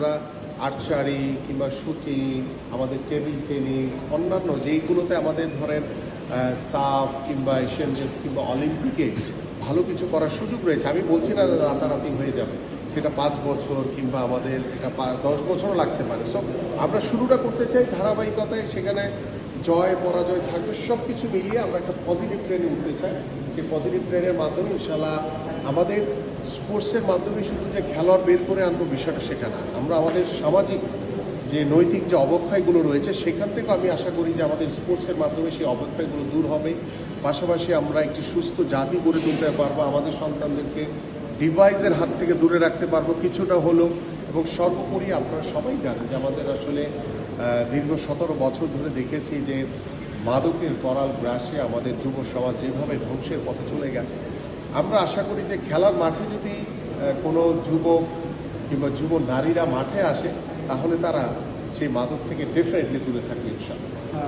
আমরা আর্চারি কিংবা শুটিং, আমাদের টেবিল টেনিস, অন্যান্য যেইগুলোতে আমাদের ধরেন সাফ কিংবা এশিয়ান গেমস কিংবা অলিম্পিকে ভালো কিছু করার সুযোগ রয়েছে। আমি বলছি না রাতারাতি হয়ে যাবে, সেটা 5 বছর কিংবা আমাদের এটা 10 বছরও লাগতে পারে। সো আমরা শুরুটা করতে চাই ধারাবাহিকতায়, সেখানে জয় পরাজয় থাকবে, সব কিছু মিলিয়ে আমরা একটা পজিটিভ ট্রেনে উঠতে চাই। সেই পজিটিভ ট্রেনের মাধ্যমে ইনশাল্লাহ আমাদের স্পোর্টসের মাধ্যমে শুধু যে খেলোয়াড় বের করে আনবো বিষয়টা সেটা না, আমরা আমাদের সামাজিক যে নৈতিক যে অবক্ষয়গুলো রয়েছে সেখান থেকে আমি আশা করি যে আমাদের স্পোর্টসের মাধ্যমে সেই অবক্ষয়গুলো দূর হবে। পাশাপাশি আমরা একটি সুস্থ জাতি গড়ে তুলতে পারবো, আমাদের সন্তানদেরকে ডিভাইসের হাত থেকে দূরে রাখতে পারবো কিছুটা হলেও। এবং সর্বোপরি আপনারা সবাই জানেন যে আমাদের আসলে দীর্ঘ 17 বছর ধরে দেখেছি যে মাদকের করাল গ্রাসে আমাদের যুব সমাজ যেভাবে ধ্বংসের পথে চলে গেছে। আমরা আশা করি যে খেলার মাঠে যদি কোনো যুবক কিংবা যুব নারীরা মাঠে আসে তাহলে তারা সেই মাদক থেকে ডেফিনেটলি দূরে থাকবে ইনশাআল্লাহ।